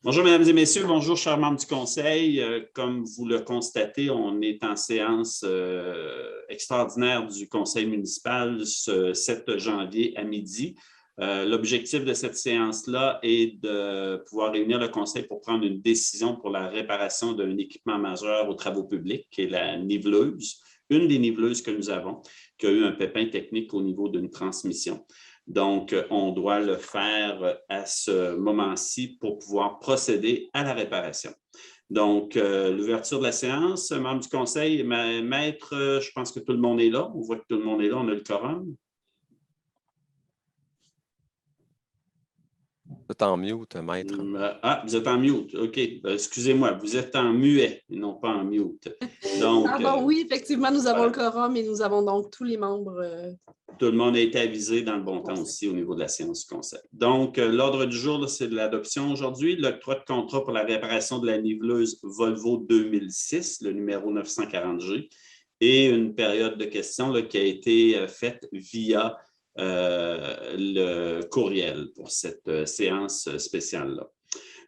Bonjour, mesdames et messieurs. Bonjour, chers membres du Conseil. Comme vous le constatez, on est en séance extraordinaire du Conseil municipal ce 7 janvier à midi. L'objectif de cette séance-là est de pouvoir réunir le Conseil pour prendre une décision pour la réparation d'un équipement majeur aux travaux publics, qui est la niveleuse, une des niveleuses que nous avons, qui a eu un pépin technique au niveau d'une transmission. Donc, on doit le faire à ce moment-ci pour pouvoir procéder à la réparation. Donc, l'ouverture de la séance, membre du conseil, maître, je pense que tout le monde est là. On voit que tout le monde est là, on a le quorum. Vous êtes en mute, maître. Ah, vous êtes en mute. OK. Excusez-moi, vous êtes en muet et non pas en mute. Donc, oui, effectivement, nous avons le quorum et nous avons donc tous les membres. Tout le monde a été avisé dans le bon temps aussi au niveau de la séance du conseil. Donc, l'ordre du jour, c'est de l'adoption aujourd'hui. L'octroi de contrat pour la réparation de la niveleuse Volvo 2006, le numéro 940G, et une période de questions là, qui a été faite via le courriel pour cette séance spéciale-là.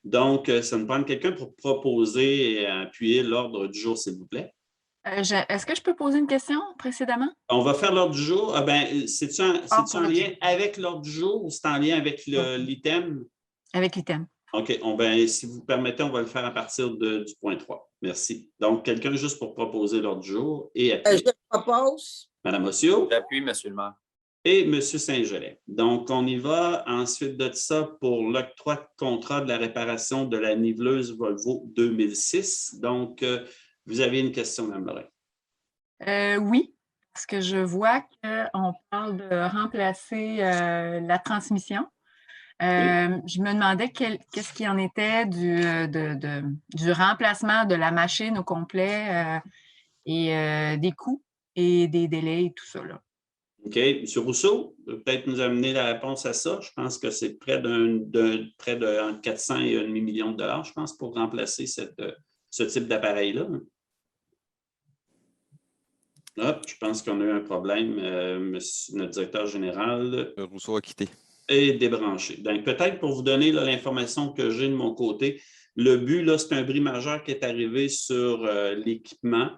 Donc, ça me prend quelqu'un pour proposer et appuyer l'ordre du jour, s'il vous plaît. Est-ce que je peux poser une question précédemment? On va faire l'ordre du jour. C'est-tu en lien avec l'ordre du jour ou c'est en lien avec l'item? Avec l'item. OK. Si vous permettez, on va le faire à partir du point 3. Merci. Donc, quelqu'un juste pour proposer l'ordre du jour et appuyer. Je propose. Madame Ossio. J'appuie, Monsieur le maire. Et M. Saint-Gelais. Donc, on y va. Ensuite de ça, pour l'octroi de contrat de la réparation de la niveleuse Volvo 2006. Donc, vous avez une question, Mme Lorrain? Oui, parce que je vois qu'on parle de remplacer la transmission. Oui. Je me demandais qu'est-ce qu'il en était du remplacement de la machine au complet et des coûts et des délais et tout ça, là. OK. M. Rousseau, peut-être nous amener la réponse à ça. Je pense que c'est près de entre 400 et $1,5 million, je pense, pour remplacer ce type d'appareil-là. Hop, je pense qu'on a eu un problème. Notre directeur général Rousseau a quitté. Est débranché. Donc, peut-être pour vous donner l'information que j'ai de mon côté, le but, là, c'est un bris majeur qui est arrivé sur l'équipement.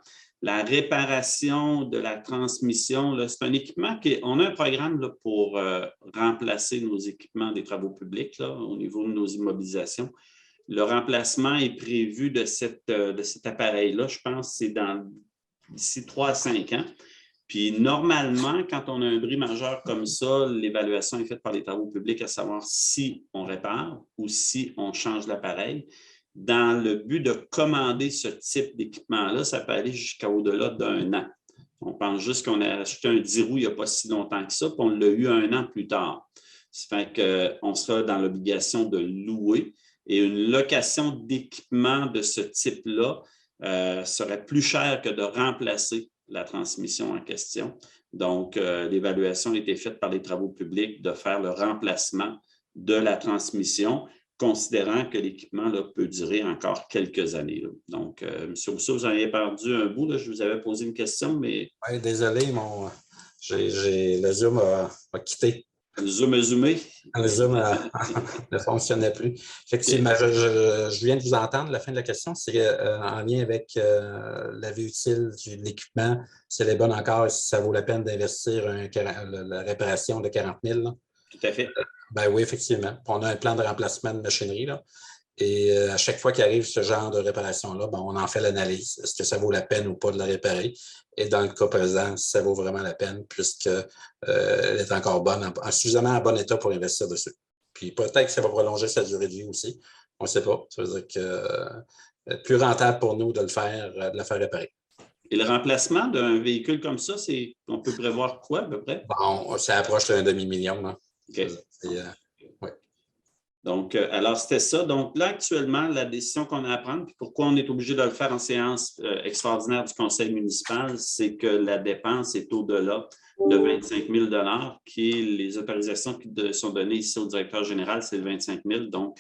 La réparation de la transmission, c'est un équipement on a un programme là, pour remplacer nos équipements des travaux publics là, au niveau de nos immobilisations. Le remplacement est prévu de cet appareil-là, je pense, c'est d'ici 3 à 5 ans. Puis normalement, quand on a un bris majeur comme ça, l'évaluation est faite par les travaux publics à savoir si on répare ou si on change l'appareil. Dans le but de commander ce type d'équipement-là, ça peut aller jusqu'au-delà d'1 an. On pense juste qu'on a acheté un 10 roues il n'y a pas si longtemps que ça, puis on l'a eu 1 an plus tard. Ça fait qu'on sera dans l'obligation de louer et une location d'équipement de ce type-là serait plus cher que de remplacer la transmission en question. Donc, l'évaluation a été faite par les travaux publics de faire le remplacement de la transmission, considérant que l'équipement peut durer encore quelques années. Là. Donc, M. Rousseau, vous en avez perdu un bout. Là. Je vous avais posé une question, mais... Oui, désolé, le Zoom a quitté. Le Zoom a zoomé? Le Zoom ne fonctionnait plus. Effectivement, je viens de vous entendre. La fin de la question, c'est en lien avec la vie utile de l'équipement, si elle est bonne encore, si ça vaut la peine d'investir la réparation de 40 000. Là. Tout à fait. Oui, effectivement. On a un plan de remplacement de machinerie. Là, et à chaque fois qu'il arrive ce genre de réparation-là, on en fait l'analyse. Est-ce que ça vaut la peine ou pas de la réparer? Et dans le cas présent, ça vaut vraiment la peine puisqu'elle est encore bonne, suffisamment en bon état pour investir dessus. Puis peut-être que ça va prolonger sa durée de vie aussi. On ne sait pas. Ça veut dire que c'est plus rentable pour nous de la faire réparer. Et le remplacement d'un véhicule comme ça, on peut prévoir quoi à peu près? Ça approche d'un demi-million. Là. OK. Ouais. Donc, alors, c'était ça. Donc, là, actuellement, la décision qu'on a à prendre, puis pourquoi on est obligé de le faire en séance extraordinaire du conseil municipal, c'est que la dépense est au-delà de 25 000 qui est les autorisations qui sont données ici au directeur général, c'est 25 000. Donc,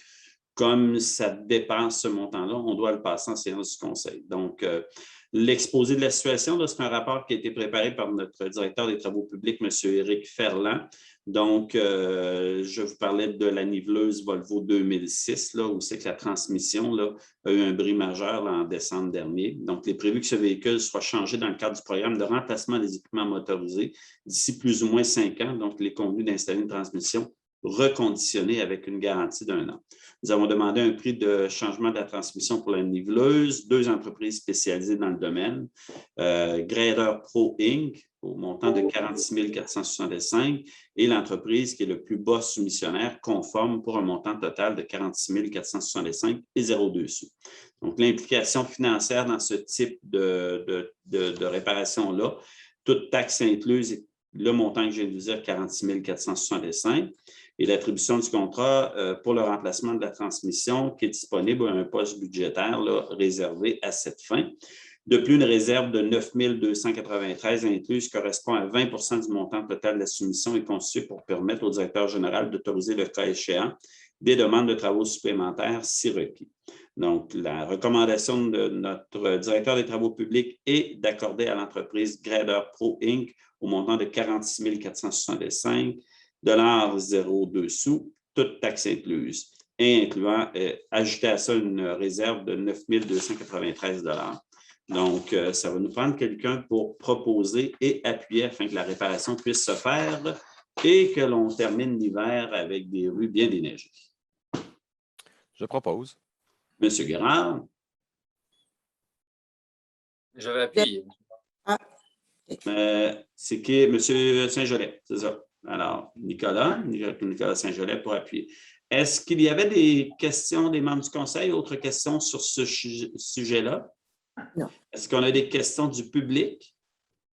comme ça dépasse ce montant-là, on doit le passer en séance du conseil. Donc, L'exposé de la situation, c'est un rapport qui a été préparé par notre directeur des travaux publics, M. Éric Ferland. Donc, je vous parlais de la niveleuse Volvo 2006, là, où c'est que la transmission là, a eu un bris majeur là, en décembre dernier. Donc, il est prévu que ce véhicule soit changé dans le cadre du programme de remplacement des équipements motorisés d'ici plus ou moins 5 ans. Donc, il est convenu d'installer une transmission reconditionnée avec une garantie d'1 an. Nous avons demandé un prix de changement de la transmission pour la niveleuse, 2 entreprises spécialisées dans le domaine, Grader Pro Inc., au montant de 46 465 et l'entreprise qui est le plus bas soumissionnaire conforme pour un montant total de 46 465 et 0,2 sous. Donc, l'implication financière dans ce type de réparation-là, toute taxe incluse, le montant que je viens de vous dire, 46 465 et l'attribution du contrat pour le remplacement de la transmission qui est disponible à un poste budgétaire là, réservé à cette fin. De plus, une réserve de 9 293 incluse correspond à 20 du montant total de la soumission et constituée pour permettre au directeur général d'autoriser le cas échéant des demandes de travaux supplémentaires si requis. Donc, la recommandation de notre directeur des travaux publics est d'accorder à l'entreprise Grader Pro Inc. au montant de 46 465 0,2 sous, toute taxe incluse, et incluant, ajouter à ça une réserve de 9 293 $. Donc, ça va nous prendre quelqu'un pour proposer et appuyer afin que la réparation puisse se faire et que l'on termine l'hiver avec des rues bien déneigées. Je propose. Monsieur Guérard. Je vais appuyer. C'est qui? Monsieur Saint-Gelais, c'est ça. Alors, Nicolas Saint-Gelais pour appuyer. Est-ce qu'il y avait des questions des membres du Conseil, autres questions sur ce sujet-là? Non. Est-ce qu'on a des questions du public?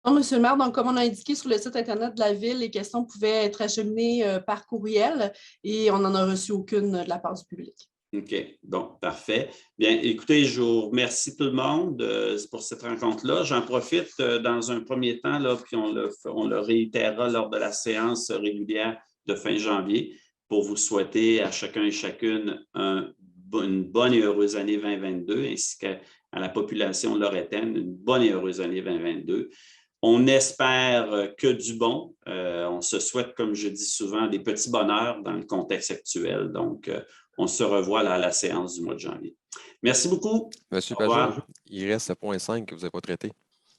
Non, Monsieur le maire, donc comme on a indiqué sur le site Internet de la Ville, les questions pouvaient être acheminées par courriel et on n'en a reçu aucune de la part du public. OK, donc parfait. Bien, écoutez, je vous remercie tout le monde pour cette rencontre-là. J'en profite dans un premier temps, là, puis on le réitérera lors de la séance régulière de fin janvier pour vous souhaiter à chacun et chacune une bonne et heureuse année 2022, ainsi qu'à la population lorettaine, une bonne et heureuse année 2022. On espère que du bon. On se souhaite, comme je dis souvent, des petits bonheurs dans le contexte actuel. Donc, on se revoit là, à la séance du mois de janvier. Merci beaucoup. Monsieur Pajot, il reste ce point 5 que vous n'avez pas traité.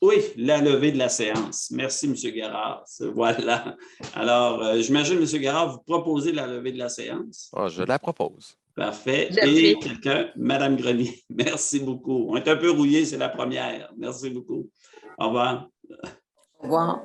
Oui, la levée de la séance. Merci, M. Guérard. Voilà. Alors, j'imagine, M. Guérard, vous proposez la levée de la séance? Ah, je la propose. Parfait. Et quelqu'un, Mme Grenier, merci beaucoup. On est un peu rouillés, c'est la première. Merci beaucoup. Au revoir. Au revoir.